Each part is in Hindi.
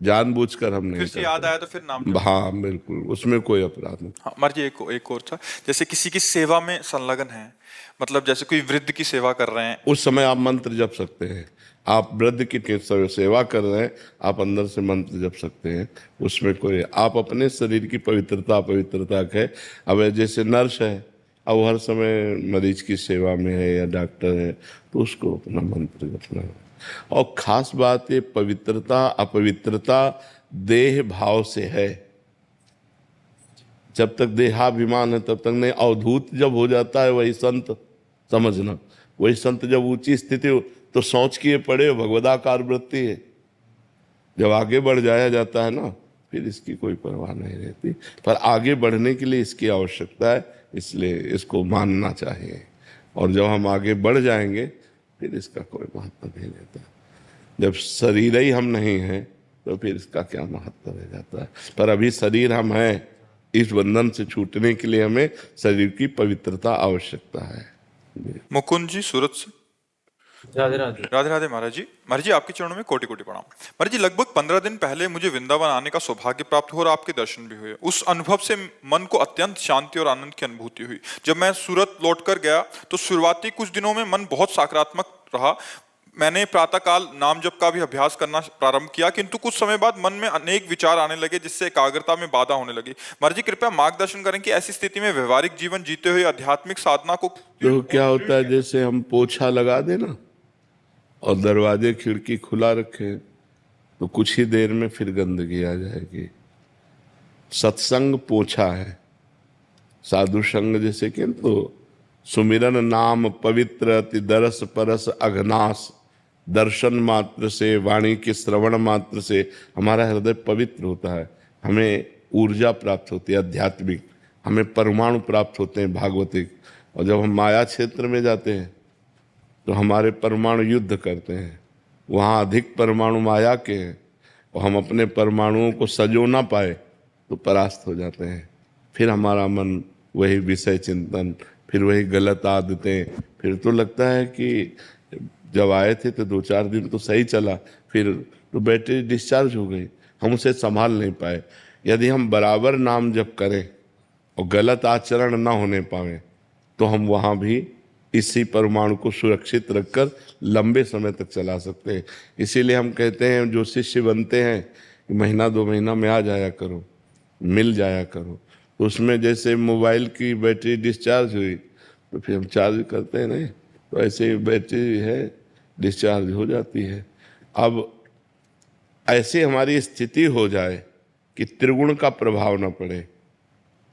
जानबूझकर हम नहीं फिर से करते। याद आया तो फिर नाम जप। हाँ बिल्कुल, उसमें कोई अपराध नहीं। हाँ महाराज जी, एक और था, जैसे किसी की सेवा में संलग्न है, मतलब जैसे कोई वृद्ध की सेवा कर रहे हैं, उस समय आप मंत्र जप सकते हैं। आप वृद्ध की सेवा कर रहे हैं, आप अंदर से मंत्र जप सकते हैं। उसमें कोई, आप अपने शरीर की पवित्रता है। अब जैसे नर्स है, अब वो हर समय मरीज की सेवा में है या डॉक्टर है, तो उसको अपना मंत्र जपना है। और खास बात ये पवित्रता अपवित्रता देह भाव से है। जब तक देहाभिमान है तब तक नहीं। अवधूत जब हो जाता है वही संत समझना। वही संत जब ऊंची स्थिति हो तो सोच किए पड़े भगवदाकार वृत्ति है। जब आगे बढ़ जाया जाता है ना, फिर इसकी कोई परवाह नहीं रहती। पर आगे बढ़ने के लिए इसकी आवश्यकता है, इसलिए इसको मानना चाहिए। और जब हम आगे बढ़ जाएंगे फिर इसका कोई महत्व नहीं रहता। जब शरीर ही हम नहीं हैं तो फिर इसका क्या महत्व रह जाता है। पर अभी शरीर हम हैं, इस बंधन से छूटने के लिए हमें शरीर की पवित्रता आवश्यकता है। मुकुंद जी सूरत से। राधे राधे। राधे राधे महाराज जी। महाराज जी आपके चरणों में कोटि कोटि प्रणाम। महाराज जी लगभग 15 दिन पहले मुझे वृंदावन आने का सौभाग्य प्राप्त हुआ और आपके दर्शन भी हुए। उस अनुभव से मन को अत्यंत शांति और आनंद की अनुभूति हुई। जब मैं सूरत लौटकर गया तो शुरुआती कुछ दिनों में मन बहुत सकारात्मक रहा। मैंने प्रातःकाल नाम जप का भी अभ्यास करना प्रारंभ किया, किंतु कुछ समय बाद मन में अनेक विचार आने लगे जिससे एकाग्रता में बाधा होने लगी। महाराज जी कृपया मार्गदर्शन करें कि ऐसी स्थिति में व्यवहारिक जीवन जीते हुए आध्यात्मिक साधना को तो क्या होता है, जैसे हम पोछा लगा देना और दरवाजे खिड़की खुला रखे तो कुछ ही देर में फिर गंदगी आ जाएगी। सत्संग पोछा है, साधु संग जैसे कि तो सुमिरन नाम पवित्र अति दरस परस अघनास। दर्शन मात्र से, वाणी के श्रवण मात्र से हमारा हृदय पवित्र होता है। हमें ऊर्जा प्राप्त होती है आध्यात्मिक, हमें परमाणु प्राप्त होते हैं भागवतिक। और जब हम माया क्षेत्र में जाते हैं तो हमारे परमाणु युद्ध करते हैं। वहाँ अधिक परमाणु माया के हैं और हम अपने परमाणुओं को सजो ना पाए तो परास्त हो जाते हैं। फिर हमारा मन वही विषय चिंतन, फिर वही गलत आदतें। फिर तो लगता है कि जब आए थे तो 2-4 दिन तो सही चला, फिर तो बैटरी डिस्चार्ज हो गई, हम उसे संभाल नहीं पाए। यदि हम बराबर नाम जप करें और गलत आचरण ना होने पाए तो हम वहाँ भी इसी परमाणु को सुरक्षित रखकर लंबे समय तक चला सकते हैं। इसीलिए हम कहते हैं जो शिष्य बनते हैं कि महीना 2 महीना में आ जाया करो, मिल जाया करो। तो उसमें जैसे मोबाइल की बैटरी डिस्चार्ज हुई तो फिर हम चार्ज करते हैं नहीं, तो ऐसे बैटरी है डिस्चार्ज हो जाती है। अब ऐसी हमारी स्थिति हो जाए कि त्रिगुण का प्रभाव न पड़े।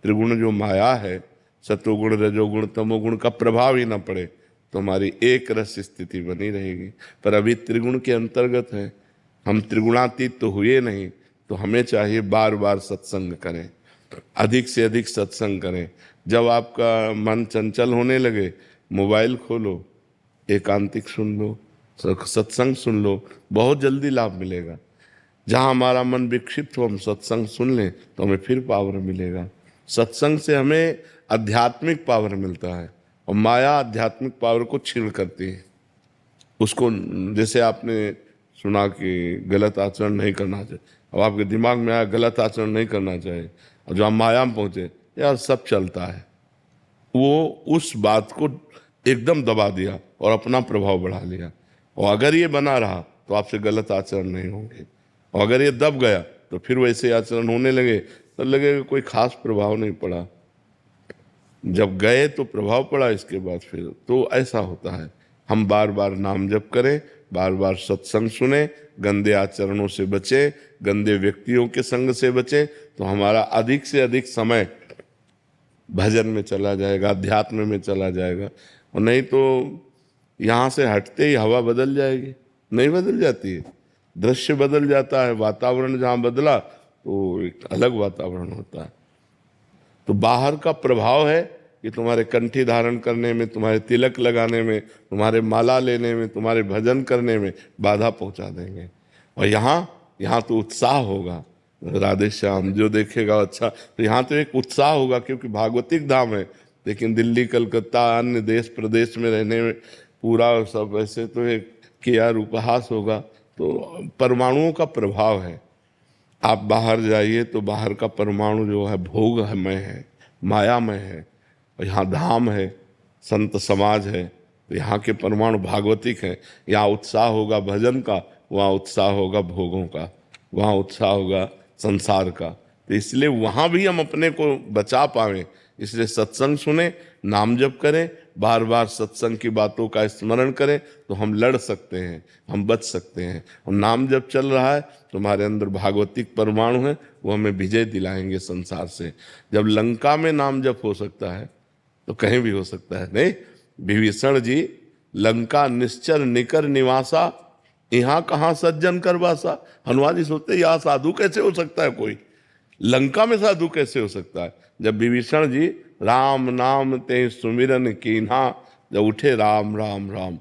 त्रिगुण जो माया है, सतोगुण रजोगुण तमोगुण का प्रभाव ही ना पड़े तो हमारी एक रस स्थिति बनी रहेगी। पर अभी त्रिगुण के अंतर्गत है, हम त्रिगुणातीत तो हुए नहीं। तो हमें चाहिए बार बार सत्संग करें, अधिक से अधिक सत्संग करें। जब आपका मन चंचल होने लगे, मोबाइल खोलो, एकांतिक सुन लो, सत्संग सुन लो, बहुत जल्दी लाभ मिलेगा। जहाँ हमारा मन विक्षिप्त हो, हम सत्संग सुन लें तो हमें फिर पावर मिलेगा। सत्संग से हमें आध्यात्मिक पावर मिलता है और माया आध्यात्मिक पावर को छीण करती है। उसको, जैसे आपने सुना कि गलत आचरण नहीं करना चाहिए, अब आपके दिमाग में आया गलत आचरण नहीं करना चाहिए, और जो आप माया में पहुंचे यार सब चलता है, वो उस बात को एकदम दबा दिया और अपना प्रभाव बढ़ा लिया। और अगर ये बना रहा तो आपसे गलत आचरण नहीं होंगे, और अगर ये दब गया तो फिर वैसे आचरण होने लगे तो लगेगा कोई खास प्रभाव नहीं पड़ा। जब गए तो प्रभाव पड़ा, इसके बाद फिर तो ऐसा होता है। हम बार बार नाम जप करें, बार बार सत्संग सुने, गंदे आचरणों से बचें, गंदे व्यक्तियों के संग से बचें, तो हमारा अधिक से अधिक समय भजन में चला जाएगा, अध्यात्म में चला जाएगा। और नहीं तो यहाँ से हटते ही हवा बदल जाएगी, नहीं बदल जाती है, दृश्य बदल जाता है। वातावरण जहाँ बदला तो एक अलग वातावरण होता है। तो बाहर का प्रभाव है कि तुम्हारे कंठी धारण करने में, तुम्हारे तिलक लगाने में, तुम्हारे माला लेने में, तुम्हारे भजन करने में बाधा पहुंचा देंगे। और यहाँ तो उत्साह होगा, राधे श्याम जो देखेगा अच्छा, तो यहाँ तो एक उत्साह होगा क्योंकि भागवतिक धाम है। लेकिन दिल्ली कलकत्ता अन्य देश प्रदेश में रहने में पूरा सब ऐसे तो एक किया उपहास होगा। तो परमाणुओं का प्रभाव है, आप बाहर जाइए तो बाहर का परमाणु जो है भोगमय है, मायामय है, और यहाँ धाम है, संत समाज है, तो यहाँ के परमाणु भागवतिक हैं। यहाँ उत्साह होगा भजन का, वहाँ उत्साह होगा भोगों का, वहाँ उत्साह होगा संसार का। तो इसलिए वहाँ भी हम अपने को बचा पाएं, इसलिए सत्संग सुने, नाम जप करें, बार बार सत्संग की बातों का स्मरण करें, तो हम लड़ सकते हैं, हम बच सकते हैं। और नाम जप चल रहा है तो हमारे अंदर भागवतिक परमाणु है, वो हमें विजय दिलाएंगे संसार से। जब लंका में नाम जप हो सकता है तो कहीं भी हो सकता है। नहीं, विभीषण जी, लंका निश्चर निकर निवासा, यहाँ कहाँ सज्जन कर वासा। हनुमान जी सोचते यहाँ साधु कैसे हो सकता है, कोई लंका में साधु कैसे हो सकता है। जब विभीषण जी राम नाम ते सुमिरन कीन्हा, जब उठे राम राम राम,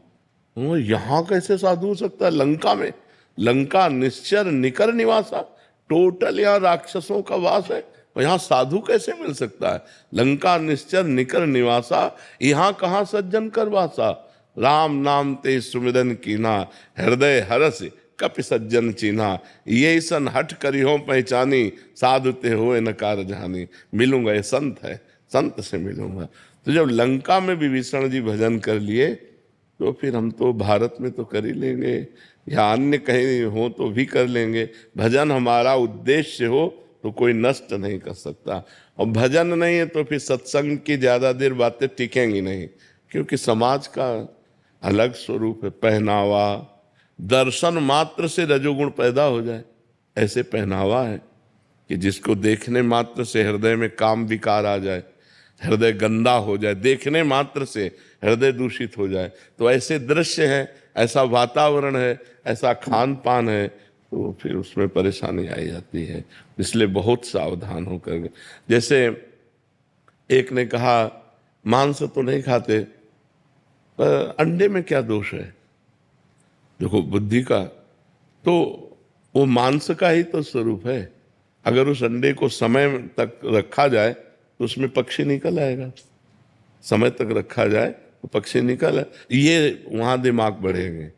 वो यहाँ कैसे साधु हो सकता है लंका में। लंका निश्चर निकर निवासा, टोटल यहाँ राक्षसों का वास है, और यहाँ साधु कैसे मिल सकता है। लंका निश्चर निकर निवासा, यहाँ कहाँ सज्जन कर वासा। राम नाम ते सुमिरन कीन्हा, हृदय हरस कपि सज्जन चीन्हा। ये सन हट करियो पहचानी, साधु ते होए न कार जानी। मिलूंगा, ये संत है, संत से मिलूंगा। तो जब लंका में विभीषण जी भजन कर लिए, तो फिर हम तो भारत में तो कर ही लेंगे, या अन्य कहीं हो तो भी कर लेंगे। भजन हमारा उद्देश्य हो तो कोई नष्ट नहीं कर सकता। और भजन नहीं है तो फिर सत्संग की ज़्यादा देर बातें टिकेंगी नहीं, क्योंकि समाज का अलग स्वरूप है। पहनावा, दर्शन मात्र से रजोगुण पैदा हो जाए, ऐसे पहनावा है कि जिसको देखने मात्र से हृदय में काम विकार आ जाए, हृदय गंदा हो जाए, देखने मात्र से हृदय दूषित हो जाए। तो ऐसे दृश्य हैं, ऐसा वातावरण है, ऐसा खान पान है, तो फिर उसमें परेशानी आई जाती है। इसलिए बहुत सावधान होकर। जैसे एक ने कहा मांस तो नहीं खाते, पर अंडे में क्या दोष है। देखो बुद्धि का तो वो मांस का ही तो स्वरूप है। अगर उस अंडे को समय तक रखा जाए तो उसमें पक्षी निकल आएगा, समय तक रखा जाए तो पक्षी निकल आए। ये वहाँ दिमाग बढ़ेंगे,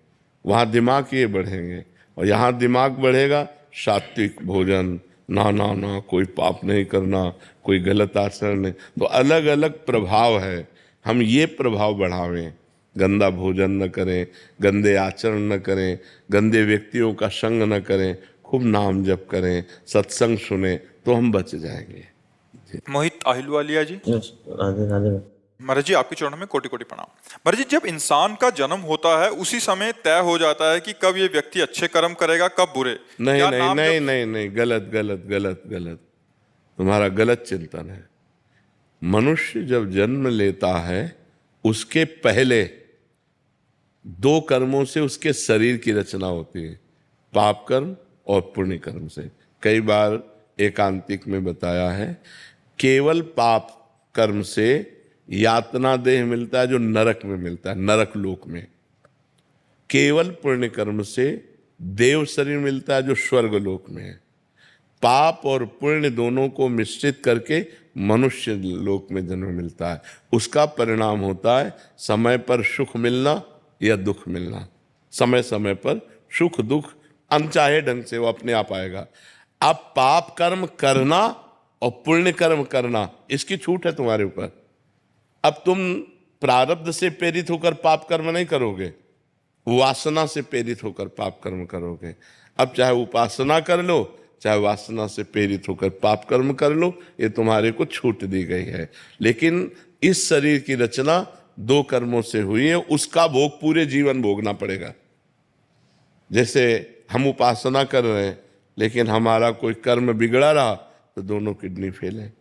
वहाँ दिमाग ये बढ़ेंगे, और यहाँ दिमाग बढ़ेगा सात्विक भोजन, ना ना ना कोई पाप नहीं करना, कोई गलत आचरण नहीं। तो अलग अलग प्रभाव है, हम ये प्रभाव बढ़ावें। गंदा भोजन न करें, गंदे आचरण न करें, गंदे व्यक्तियों का संग न करें, खूब नाम जप करें, सत्संग सुने, तो हम बच जाएंगे। मोहित आहिलवालिया जी। राधे राधे। महाराज जी, आपके चरणों में कोटि कोटि प्रणाम। महाराज जी, जब इंसान का जन्म होता है उसी समय तय हो जाता है कि कब ये व्यक्ति अच्छे कर्म करेगा, कब बुरे। नहीं क्या नहीं नाम नहीं जब- नहीं नहीं, गलत गलत गलत गलत, तुम्हारा गलत चिंतन है। मनुष्य जब जन्म लेता है उसके पहले दो कर्मों से उसके शरीर की रचना होती है, पाप कर्म और पुण्य कर्म से। कई बार एकांतिक में बताया है, केवल पाप कर्म से यातना देह मिलता है जो नरक में मिलता है, नरक लोक में। केवल पुण्य कर्म से देव शरीर मिलता है जो स्वर्ग लोक में है। पाप और पुण्य दोनों को मिश्रित करके मनुष्य लोक में जन्म मिलता है। उसका परिणाम होता है समय पर सुख मिलना या दुख मिलना। समय समय पर सुख दुख अनचाहे ढंग से वो अपने आप आएगा। अब पाप कर्म करना और पुण्य कर्म करना, इसकी छूट है तुम्हारे ऊपर। अब तुम प्रारब्ध से प्रेरित होकर पाप कर्म नहीं करोगे, वासना से प्रेरित होकर पाप कर्म करोगे। अब चाहे उपासना कर लो, चाहे वासना से प्रेरित होकर पाप कर्म कर लो, ये तुम्हारे को छूट दी गई है। लेकिन इस शरीर की रचना दो कर्मों से हुई है, उसका भोग पूरे जीवन भोगना पड़ेगा। जैसे हम उपासना कर रहे हैं लेकिन हमारा कोई कर्म बिगड़ा रहा तो दोनों किडनी फेल है।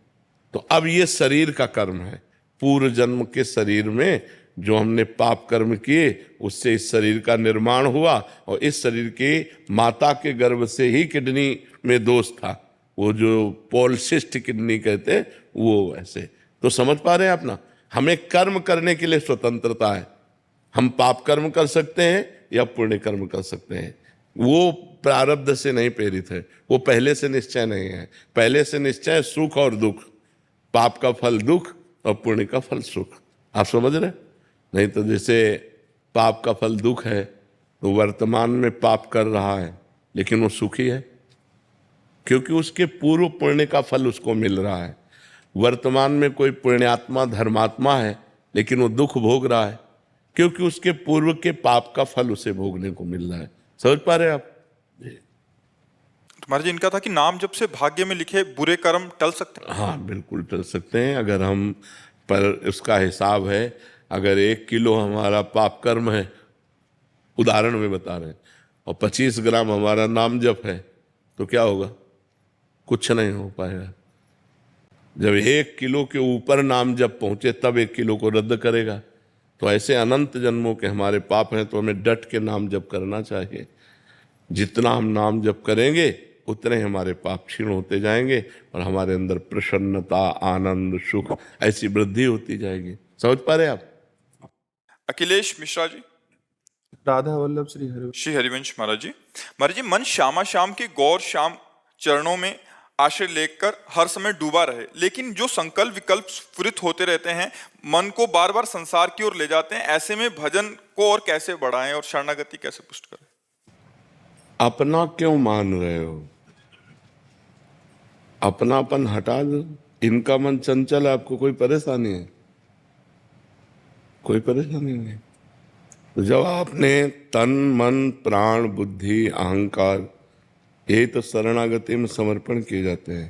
तो अब ये शरीर का कर्म है। पूर्व जन्म के शरीर में जो हमने पाप कर्म किए उससे इस शरीर का निर्माण हुआ, और इस शरीर के माता के गर्भ से ही किडनी में दोष था, वो जो पॉलिसिस्ट किडनी कहते हैं वो ऐसे। तो समझ पा रहे हैं अपना, हमें कर्म करने के लिए स्वतंत्रता है। हम पाप कर्म कर सकते हैं या पुण्य कर्म कर सकते हैं, वो प्रारब्ध से नहीं प्रेरित है, वो पहले से निश्चय नहीं है। पहले से निश्चय सुख और दुख, पाप का फल दुख और पुण्य का फल सुख। आप समझ रहे? नहीं तो जैसे पाप का फल दुख है तो वर्तमान में पाप कर रहा है लेकिन वो सुखी है, क्योंकि उसके पूर्व पुण्य का फल उसको मिल रहा है। वर्तमान में कोई पुण्यात्मा धर्मात्मा है लेकिन वो दुख भोग रहा है क्योंकि उसके पूर्व के पाप का फल उसे भोगने को मिल रहा है। समझ पा रहे हैं आप? तो महाराज जी इनका था कि नाम जब से भाग्य में लिखे बुरे कर्म टल सकते हैं। हाँ, बिल्कुल टल सकते हैं। अगर हम पर उसका हिसाब है, अगर 1 किलो हमारा पाप कर्म है, उदाहरण में बता रहे हैं, और 25 ग्राम हमारा नाम जप है, तो क्या होगा? कुछ नहीं हो पाएगा। जब 1 किलो के ऊपर नाम जप पहुंचे तब 1 किलो को रद्द करेगा। तो ऐसे अनंत जन्मों के हमारे पाप हैं, तो हमें डट के नाम जप करना चाहिए। जितना हम नाम जप करेंगे उतने हमारे पाप क्षीण होते जाएंगे और हमारे अंदर प्रसन्नता, आनंद, सुख ऐसी वृद्धि होती जाएगी। समझ पा रहे आप? अखिलेश मिश्रा जी। राधा वल्लभ श्री हरिवंश महाराज जी मन श्यामा श्याम के गौर श्याम चरणों में आश्रय लेकर हर समय डूबा रहे, लेकिन जो संकल्प विकल्प स्फुरित होते रहते हैं मन को बार बार संसार की ओर ले जाते हैं। ऐसे में भजन को और कैसे बढ़ाएं और शरणागति कैसे पुष्ट करें? अपना क्यों मान रहे हो? अपनापन हटा दो। इनका मन चंचल है, आपको कोई परेशानी है? कोई परेशानी नहीं। तो जब आपने तन, मन, प्राण, बुद्धि, अहंकार, ये तो शरणागति में समर्पण किए जाते हैं,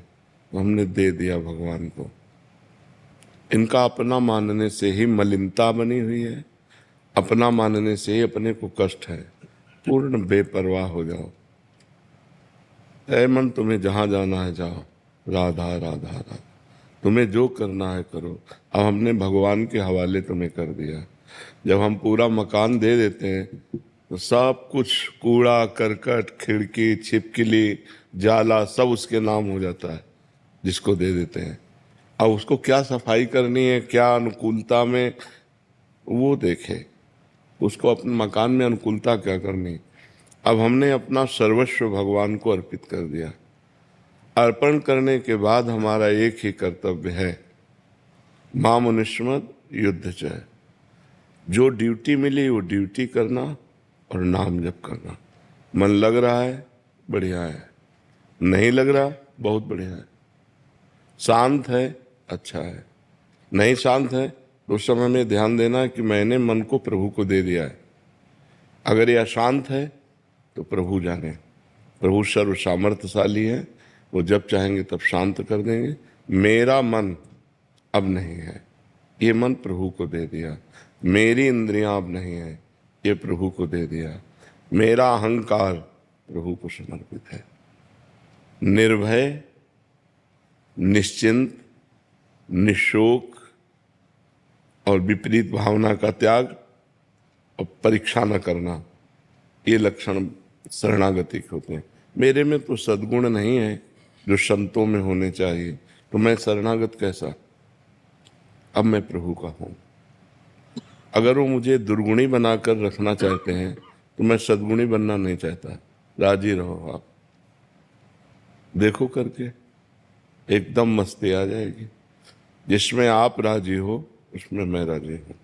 तो हमने दे दिया भगवान को। इनका अपना मानने से ही मलिनता बनी हुई है, अपना मानने से ही अपने को कष्ट है। पूर्ण बेपरवाह हो जाओ। ऐ मन, तुम्हें जहां जाना है जाओ, राधा राधा राधा, तुम्हें जो करना है करो। अब हमने भगवान के हवाले तुम्हें कर दिया। जब हम पूरा मकान दे देते हैं तो सब कुछ कूड़ा करकट, खिड़की, छिपकली, जाला सब उसके नाम हो जाता है जिसको दे देते हैं। अब उसको क्या सफाई करनी है, क्या अनुकूलता में, वो देखे। उसको अपने मकान में अनुकूलता क्या करनी। अब हमने अपना सर्वस्व भगवान को अर्पित कर दिया। अर्पण करने के बाद हमारा एक ही कर्तव्य है, मामुनिष्मद युद्ध चय। जो ड्यूटी मिली वो ड्यूटी करना और नाम जप करना। मन लग रहा है, बढ़िया है। नहीं लग रहा, बहुत बढ़िया है। शांत है, अच्छा है। नहीं शांत है तो उस समय में ध्यान देना कि मैंने मन को प्रभु को दे दिया है। अगर यह शांत है तो प्रभु जाने। प्रभु सर्व सामर्थ्यशाली है, वो जब चाहेंगे तब शांत कर देंगे। मेरा मन अब नहीं है, ये मन प्रभु को दे दिया। मेरी इंद्रियां अब नहीं है, ये प्रभु को दे दिया। मेरा अहंकार प्रभु को समर्पित है। निर्भय, निश्चिंत, निशोक और विपरीत भावना का त्याग और परीक्षा न करना, ये लक्षण शरणागति के होते हैं। मेरे में तो सद्गुण नहीं है जो संतों में होने चाहिए, तो मैं शरणागत कैसा? अब मैं प्रभु का हूं। अगर वो मुझे दुर्गुणी बनाकर रखना चाहते हैं तो मैं सद्गुणी बनना नहीं चाहता। राजी रहो आप, देखो करके एकदम मस्ती आ जाएगी। जिसमें आप राजी हो उसमें मैं राजी हूं।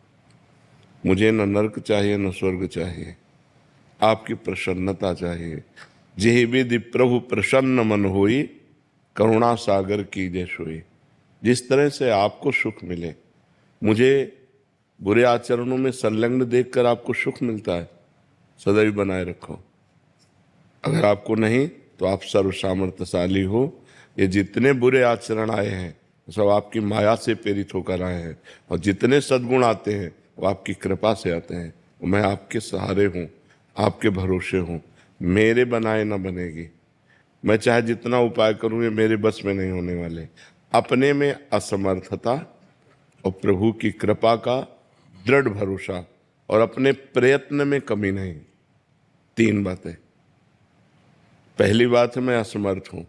मुझे न नरक चाहिए न स्वर्ग चाहिए, आपकी प्रसन्नता चाहिए। जेहि विधि प्रभु प्रसन्न मन होई, करुणा सागर कीजे सोई। जिस तरह से आपको सुख मिले, मुझे बुरे आचरणों में संलग्न देखकर आपको सुख मिलता है, सदैव बनाए रखो। अगर आपको नहीं तो आप सर्व सामर्थ्यशाली हो। ये जितने बुरे आचरण आए हैं सब आपकी माया से प्रेरित होकर आए हैं, और जितने सद्गुण आते हैं वो आपकी कृपा से आते हैं। मैं आपके सहारे हूँ, आपके भरोसे हूँ। मेरे बनाए न बनेगी। मैं चाहे जितना उपाय करूँ ये मेरे बस में नहीं होने वाले। अपने में असमर्थता और प्रभु की कृपा का दृढ़ भरोसा और अपने प्रयत्न में कमी नहीं। 3 बातें। पहली बात है मैं असमर्थ हूँ।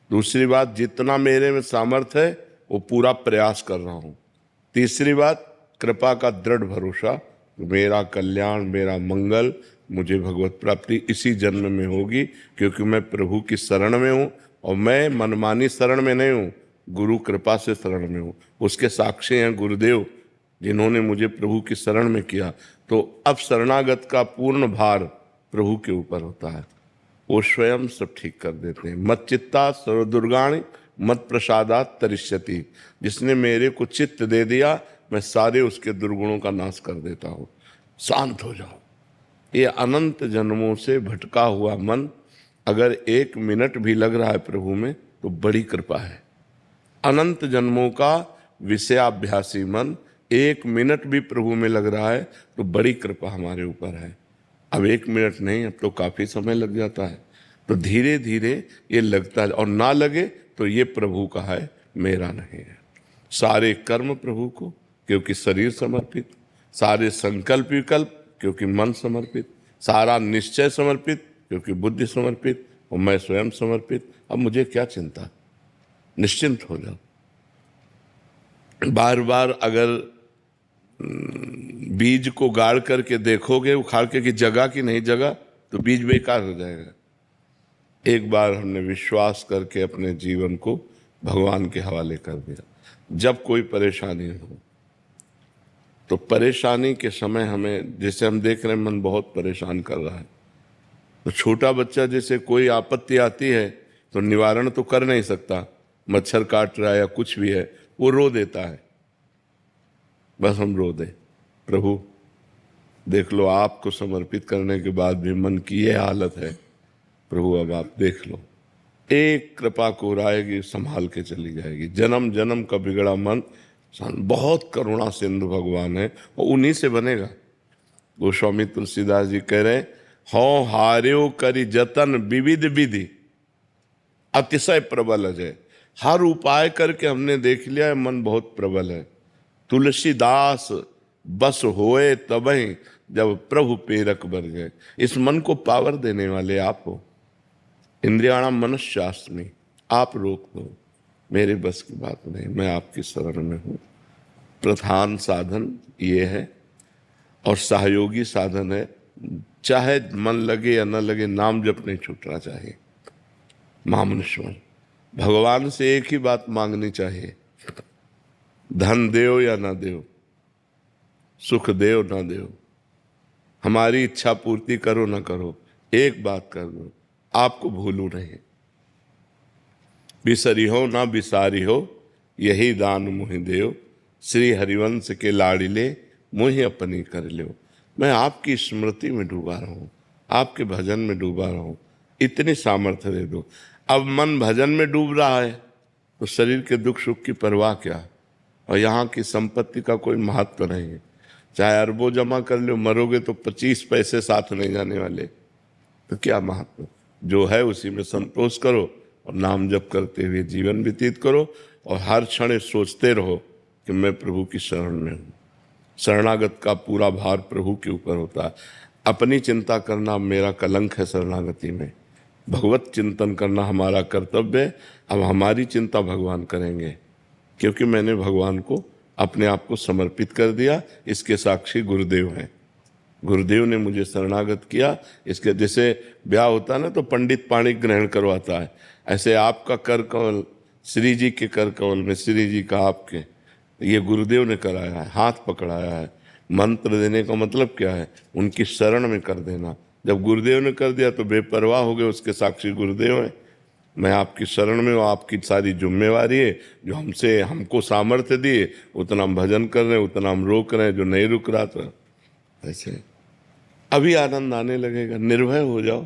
दूसरी बात, जितना मेरे में सामर्थ्य है वो पूरा प्रयास कर रहा हूँ। तीसरी बात, कृपा का दृढ़ भरोसा, मेरा कल्याण, मेरा मंगल, मुझे भगवत प्राप्ति इसी जन्म में होगी, क्योंकि मैं प्रभु की शरण में हूँ। और मैं मनमानी शरण में नहीं हूँ, गुरु कृपा से शरण में हूँ। उसके साक्षी हैं गुरुदेव जिन्होंने मुझे प्रभु की शरण में किया। तो अब शरणागत का पूर्ण भार प्रभु के ऊपर होता है। वो स्वयं सब ठीक कर देते हैं। मत चित्ता सर्वदुर्गाणि मत प्रसादात तरिष्यति। जिसने मेरे को चित्त दे दिया, मैं सारे उसके दुर्गुणों का नाश कर देता हूँ। शांत हो जाओ। ये अनंत जन्मों से भटका हुआ मन अगर 1 मिनट भी लग रहा है प्रभु में, तो बड़ी कृपा है। अनंत जन्मों का विषयाभ्यासी मन 1 मिनट भी प्रभु में लग रहा है, तो बड़ी कृपा हमारे ऊपर है। अब 1 मिनट नहीं, अब तो काफी समय लग जाता है। तो धीरे धीरे ये लगता है, और ना लगे तो ये प्रभु का है, मेरा नहीं है। सारे कर्म प्रभु को, क्योंकि शरीर समर्पित, सारे संकल्प विकल्प क्योंकि मन समर्पित, सारा निश्चय समर्पित क्योंकि बुद्धि समर्पित, और मैं स्वयं समर्पित। अब मुझे क्या चिंता, निश्चिंत हो जाओ। बार बार अगर बीज को गाड़ करके देखोगे उखाड़ के कि जगह की नहीं जगह, तो बीज बेकार हो जाएगा। एक बार हमने विश्वास करके अपने जीवन को भगवान के हवाले कर दिया। जब कोई परेशानी हो, तो परेशानी के समय हमें, जैसे हम देख रहे हैं मन बहुत परेशान कर रहा है, तो छोटा बच्चा जैसे कोई आपत्ति आती है तो निवारण तो कर नहीं सकता, मच्छर काट रहा है या कुछ भी है, वो रो देता है। बस हम रो दें, प्रभु देख लो, आपको समर्पित करने के बाद भी मन की ये हालत है, प्रभु अब आप देख लो। एक कृपा को आएगी, संभाल के चली जाएगी। जन्म जन्म का बिगड़ा मन, बहुत करुणा सिंधु भगवान है, और उन्हीं से बनेगा। गोस्वामी तुलसीदास जी कह रहे, हो हार्यो करी जतन विविध विधि अतिशय प्रबल अजय। हर उपाय करके हमने देख लिया है, मन बहुत प्रबल है। तुलसीदास बस होए तबहि जब प्रभु प्रेरक बर गए। इस मन को पावर देने वाले आप हो। इंद्रियाणाम मनश्चास्मि, आप रोक दो, मेरे बस की बात नहीं, मैं आपकी शरण में हूँ। प्रधान साधन ये है, और सहयोगी साधन है, चाहे मन लगे या न लगे, नाम जप नहीं छूटना चाहिए। महामनुष्य भगवान से एक ही बात मांगनी चाहिए, धन देओ या ना देओ, सुख देओ ना देओ, हमारी इच्छा पूर्ति करो ना करो, एक बात कर दो, आपको भूलू नहीं। बिसरी हो ना बिसारी हो, यही दान मुहि देओ, श्री हरिवंश के लाड़िले मुहि अपनी कर लो। मैं आपकी स्मृति में डूबा रहा हूँ, आपके भजन में डूबा रहा हूँ, इतनी सामर्थ्य दे दो। अब मन भजन में डूब रहा है तो शरीर के दुख सुख की परवाह क्या, और यहाँ की संपत्ति का कोई महत्व नहीं है। चाहे अरबों जमा कर लो, मरोगे तो 25 पैसे साथ नहीं जाने वाले, तो क्या महत्व। जो है उसी में संतोष करो, और नाम जप करते हुए जीवन व्यतीत करो, और हर क्षण सोचते रहो कि मैं प्रभु की शरण में हूँ। शरणागत का पूरा भार प्रभु के ऊपर होता है। अपनी चिंता करना मेरा कलंक है शरणागति में, भगवत चिंतन करना हमारा कर्तव्य है। अब हमारी चिंता भगवान करेंगे, क्योंकि मैंने भगवान को अपने आप को समर्पित कर दिया। इसके साक्षी गुरुदेव हैं। गुरुदेव ने मुझे शरणागत किया। इसके जैसे ब्याह होता है ना, तो पंडित पाणी ग्रहण करवाता है, ऐसे आपका कर कमल, श्री जी के कर कमल में श्री जी का आपके, ये गुरुदेव ने कराया है, हाथ पकड़ाया है। मंत्र देने का मतलब क्या है, उनकी शरण में कर देना। जब गुरुदेव ने कर दिया तो बेपरवाह हो गए, उसके साक्षी गुरुदेव हैं। मैं आपकी शरण में हूँ, आपकी सारी जिम्मेवारी है। जो हमको सामर्थ्य दिए उतना हम भजन कर रहे हैं, उतना हम रोक रहे हैं, जो नहीं रुक रहा था। ऐसे अभी आनंद आने लगेगा। निर्भय हो जाओ,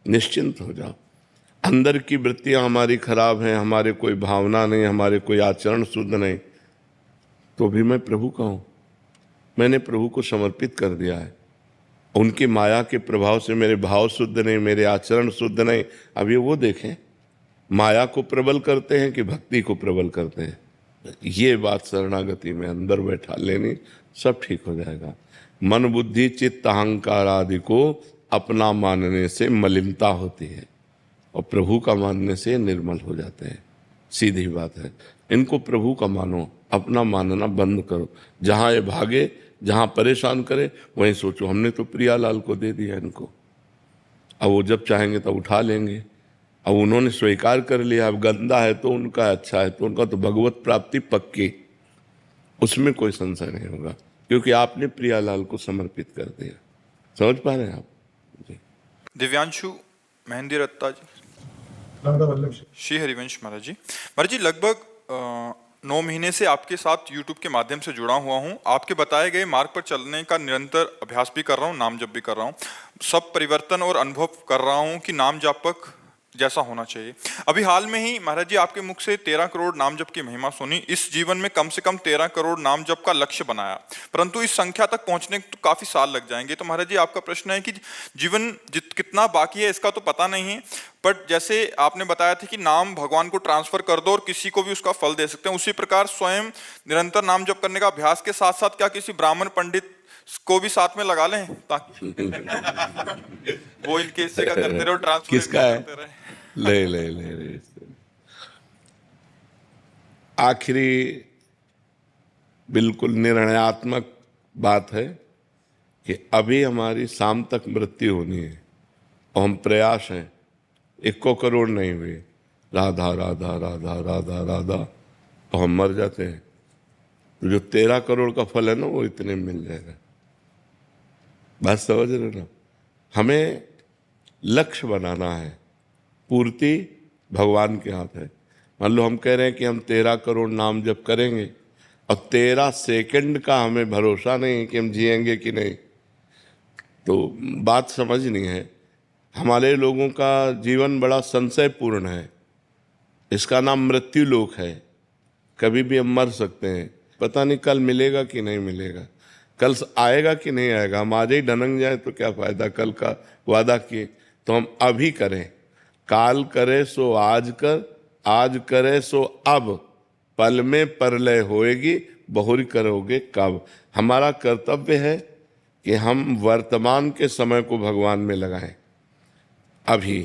निश्चिंत हो जाओ। अंदर की वृत्तियां हमारी खराब हैं, हमारे कोई भावना नहीं, हमारे कोई आचरण शुद्ध नहीं, तो भी मैं प्रभु का हूँ। मैंने प्रभु को समर्पित कर दिया है। उनकी माया के प्रभाव से मेरे भाव शुद्ध नहीं, मेरे आचरण शुद्ध नहीं। अब ये वो देखें, माया को प्रबल करते हैं कि भक्ति को प्रबल करते हैं। ये बात शरणागति में अंदर बैठा लेनी, सब ठीक हो जाएगा। मन बुद्धि चित्त अहंकार आदि को अपना मानने से मलिनता होती है, और प्रभु का मानने से निर्मल हो जाते हैं। सीधी बात है। इनको प्रभु का मानो, अपना मानना बंद करो। जहाँ ये भागे, जहाँ परेशान करे, वहीं सोचो हमने तो प्रियालाल को दे दिया इनको, अब वो जब चाहेंगे तब उठा लेंगे। अब उन्होंने स्वीकार कर लिया, अब गंदा है तो उनका, अच्छा है तो उनका, तो भगवत प्राप्ति पक्की, उसमें कोई संशय नहीं होगा, क्योंकि आपने प्रियालाल को समर्पित कर दिया। समझ पा रहे हैं आप जी? दिव्यांशु, मेहंदी रत्ता जी, राधा वल्लभ श्री श्री हरिवंश महाराज जी। महाराज जी, लगभग 9 महीने से आपके साथ YouTube के माध्यम से जुड़ा हुआ हूँ। आपके बताए गए मार्ग पर चलने का निरंतर अभ्यास भी कर रहा हूँ, नाम जप भी कर रहा हूँ। सब परिवर्तन और अनुभव कर रहा हूँ कि नाम जापक जैसा होना चाहिए। अभी हाल में ही महाराज जी आपके मुख से 13 करोड़ नाम जप की महिमा सुनी। इस जीवन में कम से कम 13 करोड़ नाम जप का लक्ष्य बनाया, परंतु इस संख्या तक पहुंचने तो काफी साल लग जाएंगे। तो महाराज जी आपका प्रश्न है कि जीवन कितना बाकी है इसका तो पता नहीं है, बट जैसे आपने बताया था कि नाम भगवान को ट्रांसफर कर दो और किसी को भी उसका फल दे सकते हैं, उसी प्रकार स्वयं निरंतर नाम जप करने का अभ्यास के साथ साथ क्या किसी ब्राह्मण पंडित को भी साथ में लगा लें ताकि वो इनके हिस्से का करते रहे, ट्रांसफर किसका है? करते रहे। ले आखिरी बिल्कुल निर्णयात्मक बात है कि अभी हमारी शाम तक मृत्यु होनी है और हम प्रयास हैं। 1 करोड़ नहीं हुए, राधा राधा राधा राधा राधा, तो हम मर जाते हैं। तो जो 13 करोड़ का फल है ना, वो इतने में मिल जाएगा। बात समझ रहे ना? हमें लक्ष्य बनाना है, पूर्ति भगवान के हाथ है। मान लो हम कह रहे हैं कि हम 13 करोड़ नाम जप करेंगे और 13 सेकंड का हमें भरोसा नहीं कि हम जिएंगे कि नहीं, तो बात समझनी है। हमारे लोगों का जीवन बड़ा संशयपूर्ण है। इसका नाम मृत्यु लोक है। कभी भी हम मर सकते हैं, पता नहीं कल मिलेगा कि नहीं मिलेगा, कल आएगा कि नहीं आएगा। हम आज ही ढनक जाए तो क्या फायदा, कल का वादा किए। तो हम अभी करें। काल करे सो आज कर, आज करे सो अब, पल में परलय होएगी, बहुरी करोगे कब। हमारा कर्तव्य है कि हम वर्तमान के समय को भगवान में लगाएं। अभी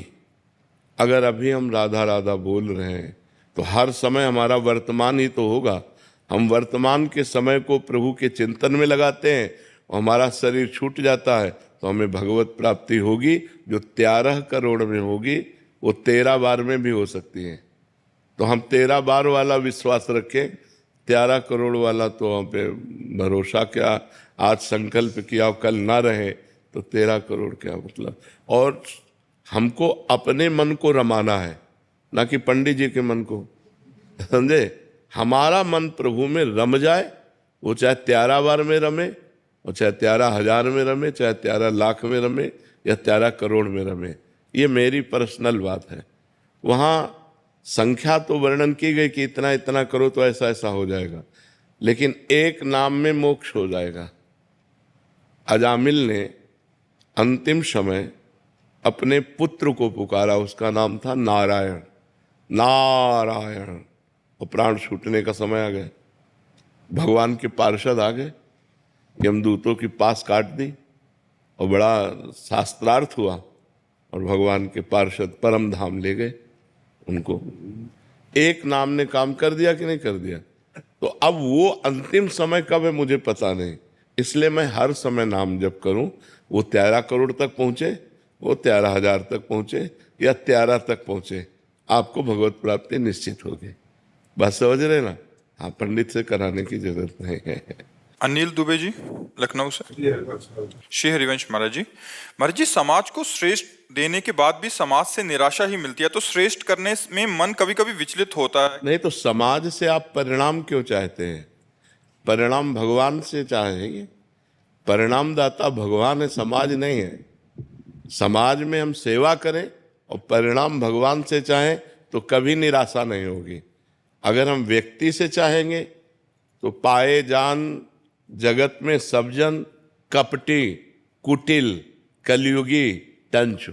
अगर अभी हम राधा राधा बोल रहे हैं तो हर समय हमारा वर्तमान ही तो होगा। हम वर्तमान के समय को प्रभु के चिंतन में लगाते हैं और हमारा शरीर छूट जाता है तो हमें भगवत प्राप्ति होगी, जो 13 करोड़ में होगी वो 13 बार में भी हो सकती है। तो हम 13 बार वाला विश्वास रखें, 13 करोड़ वाला तो हम पे भरोसा क्या। आज संकल्प किया और कल ना रहे तो 13 करोड़ क्या मतलब। और हमको अपने मन को रमाना है, ना कि पंडित जी के मन को, समझे। हमारा मन प्रभु में रम जाए, वो चाहे 13 बार में रमे, और चाहे 13,000 में रमे, चाहे 13 लाख में रमे, या 13 करोड़ में रमे। ये मेरी पर्सनल बात है। वहाँ संख्या तो वर्णन की गई कि इतना इतना करो तो ऐसा ऐसा हो जाएगा, लेकिन एक नाम में मोक्ष हो जाएगा। अजामिल ने अंतिम समय अपने पुत्र को पुकारा, उसका नाम था नारायण। नारायण, और प्राण छूटने का समय आ गया। भगवान के पार्षद आ गए, यमदूतों की पास काट दी और बड़ा शास्त्रार्थ हुआ, और भगवान के पार्षद परम धाम ले गए उनको। एक नाम ने काम कर दिया कि नहीं कर दिया। तो अब वो अंतिम समय कब है मुझे पता नहीं, इसलिए मैं हर समय नाम जप करूं। वो 13 करोड़ तक पहुंचे, वो 13,000 तक पहुंचे, या 13 तक पहुंचे, आपको भगवत प्राप्ति निश्चित होगी। बात समझ रहे ना? हाँ, पंडित से कराने की जरूरत नहीं है। अनिल दुबे जी, लखनऊ से। श्री हरिवंश महाराज जी। महाराज जी, समाज को श्रेष्ठ देने के बाद भी समाज से निराशा ही मिलती है, तो श्रेष्ठ करने में मन कभी कभी विचलित होता है। नहीं तो समाज से आप परिणाम क्यों चाहते हैं? परिणाम भगवान से चाहेंगे। परिणाम दाता भगवान है, समाज नहीं है। समाज में हम सेवा करें और परिणाम भगवान से चाहें तो कभी निराशा नहीं होगी। अगर हम व्यक्ति से चाहेंगे तो पाए जान जगत में सब जन कपटी, कुटिल, कलयुगी, टंच।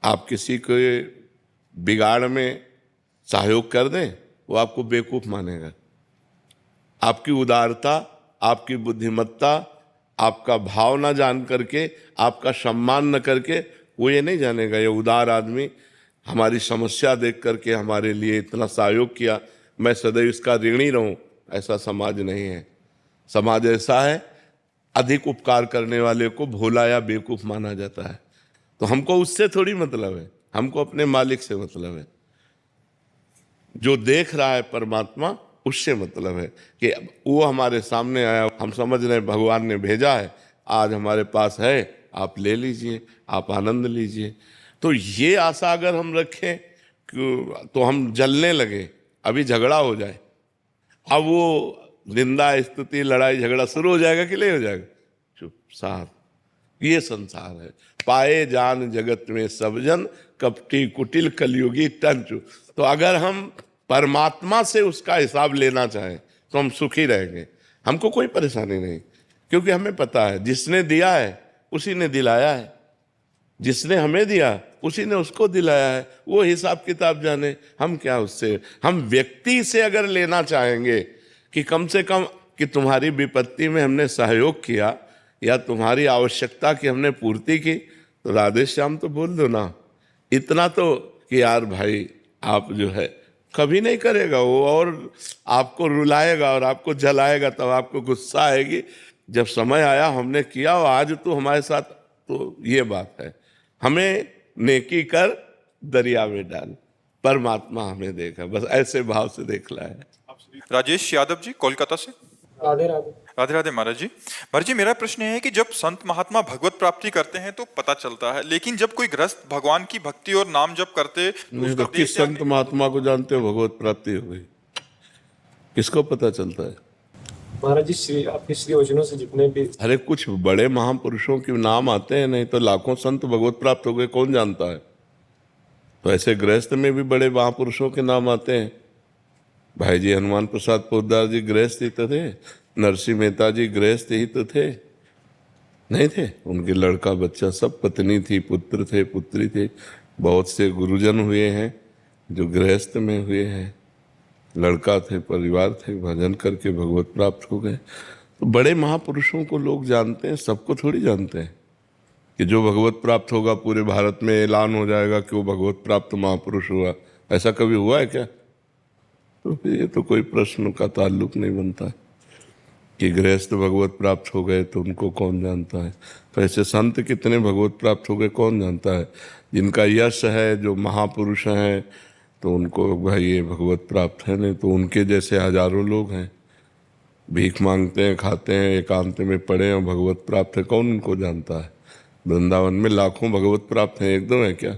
आप किसी को बिगाड़ में सहयोग कर दें, वो आपको बेवकूफ मानेगा। आपकी उदारता, आपकी बुद्धिमत्ता, आपका भाव ना जान करके, आपका सम्मान न करके, वो ये नहीं जानेगा ये उदार आदमी हमारी समस्या देख करके हमारे लिए इतना सहयोग किया, मैं सदैव इसका ऋणी रहूं। ऐसा समाज नहीं है। समाज ऐसा है, अधिक उपकार करने वाले को भोला या बेवकूफ माना जाता है। तो हमको उससे थोड़ी मतलब है, हमको अपने मालिक से मतलब है। जो देख रहा है परमात्मा, उससे मतलब है कि वो हमारे सामने आया, हम समझ रहे हैं भगवान ने भेजा है, आज हमारे पास है, आप ले लीजिए, आप आनंद लीजिए। तो ये आशा अगर हम रखें तो हम जलने लगे, अभी झगड़ा हो जाए, अब वो निंदा स्तुति लड़ाई झगड़ा शुरू हो जाएगा कि नहीं हो जाएगा? चुप साथ, ये संसार है। पाए जान जगत में सब जन, कपटी कुटिल कलयुगी टंचु। तो अगर हम परमात्मा से उसका हिसाब लेना चाहें तो हम सुखी रहेंगे, हमको कोई परेशानी नहीं, क्योंकि हमें पता है जिसने दिया है उसी ने दिलाया है, जिसने हमें दिया उसी ने उसको दिलाया है, वो हिसाब किताब जाने, हम क्या उससे। हम व्यक्ति से अगर लेना चाहेंगे कि कम से कम कि तुम्हारी विपत्ति में हमने सहयोग किया या तुम्हारी आवश्यकता की हमने पूर्ति की, तो राधे श्याम तो बोल दो ना, इतना तो कि यार भाई आप जो है, कभी नहीं करेगा वो, और आपको रुलाएगा और आपको जलाएगा, तब आपको गुस्सा आएगी जब समय आया हमने किया और आज तो हमारे साथ। तो ये बात है, हमें नेकी कर दरिया में डाल, परमात्मा हमें देखा, बस ऐसे भाव से देखला है। राजेश यादव जी कोलकाता से। राधे राधे। राधे राधे महाराज जी। महाराज जी, मेरा प्रश्न है कि जब संत महात्मा भगवत प्राप्ति करते हैं तो पता चलता है, लेकिन जब कोई गृहस्थ भगवान की भक्ति और नाम जप करते नहीं तो किस संत महात्मा को जानते हो भगवत प्राप्ति हो गई? किसको पता चलता है? महाराज जी, श्री आपके श्री वचनों से जितने भी अरे कुछ बड़े महापुरुषों के नाम आते हैं, नहीं तो लाखों संत भगवत प्राप्त हो गए, कौन जानता है? तो ऐसे गृहस्थ में भी बड़े महापुरुषों के नाम आते हैं। भाई जी हनुमान प्रसाद पोद्दार जी गृहस्थ ही तो थे, नरसिंह मेहता जी गृहस्थ ही तो थे, नहीं थे? उनके लड़का बच्चा सब, पत्नी थी, पुत्र थे, पुत्री थे। बहुत से गुरुजन हुए हैं जो गृहस्थ में हुए हैं, लड़का थे, परिवार थे, भजन करके भगवत प्राप्त हो गए। तो बड़े महापुरुषों को लोग जानते हैं, सबको थोड़ी जानते हैं कि जो भगवत प्राप्त होगा पूरे भारत में ऐलान हो जाएगा कि वो भगवत प्राप्त महापुरुष हुआ। ऐसा कभी हुआ है क्या? तो फिर ये तो कोई प्रश्न का ताल्लुक नहीं बनता कि गृहस्थ भगवत प्राप्त हो गए तो उनको कौन जानता है। तो ऐसे संत कितने भगवत प्राप्त हो गए कौन जानता है? जिनका यश है, जो महापुरुष हैं, तो उनको भाई ये भगवत प्राप्त है, नहीं तो उनके जैसे हजारों लोग हैं, भीख मांगते हैं, खाते हैं, एकांत में पड़े और भगवत प्राप्त है, कौन उनको जानता है? वृंदावन में लाखों भगवत प्राप्त हैं, एकदम है क्या?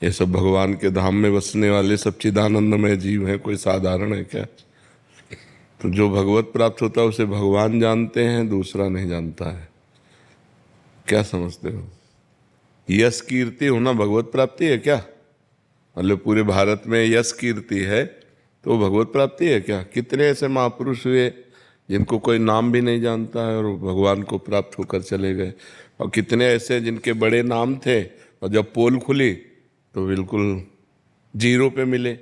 ये सब भगवान के धाम में बसने वाले सच्चिदानंदमय जीव हैं, कोई साधारण है क्या? तो जो भगवत प्राप्त होता है उसे भगवान जानते हैं, दूसरा नहीं जानता है। क्या समझते हो? यश कीर्ति होना भगवत प्राप्ति है क्या? मतलब पूरे भारत में यश कीर्ति है तो भगवत प्राप्ति है क्या? कितने ऐसे महापुरुष हुए जिनको कोई नाम भी नहीं जानता है और भगवान को प्राप्त होकर चले गए, और कितने ऐसे जिनके बड़े नाम थे और जब पोल खुली तो बिल्कुल जीरो पे मिले।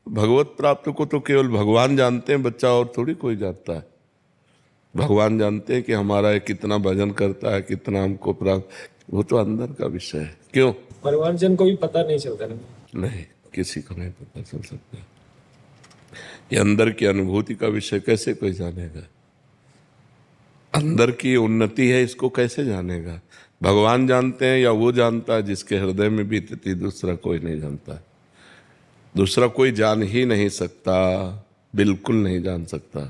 भगवत प्राप्त को तो केवल भगवान जानते हैं, बच्चा और थोड़ी कोई जानता है। भगवान जानते हैं कि हमारा कितना भजन करता है, कितना हमको प्राप्त, वो तो अंदर का विषय है। क्यों? परिवार जन को भी पता नहीं चलता ना। नहीं, किसी को नहीं पता चल सकता। ये अंदर की अनुभूति का विषय कैसे कोई जानेगा? अंदर की उन्नति है, इसको कैसे जानेगा? भगवान जानते हैं या वो जानता है जिसके हृदय में बीतती, दूसरा कोई नहीं जानता। दूसरा कोई जान ही नहीं सकता, बिल्कुल नहीं जान सकता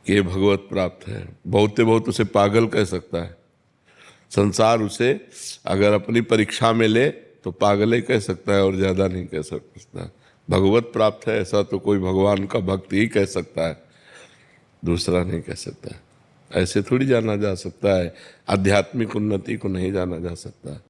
कि ये भगवत प्राप्त है। बहुत बहुत उसे पागल कह सकता है संसार, उसे अगर अपनी परीक्षा में ले तो पागल ही कह सकता है और ज्यादा नहीं कह सकता। भगवत प्राप्त है ऐसा तो कोई भगवान का भक्त ही कह सकता है, दूसरा नहीं कह सकता। ऐसे थोड़ी जाना जा सकता है, आध्यात्मिक उन्नति को नहीं जाना जा सकता।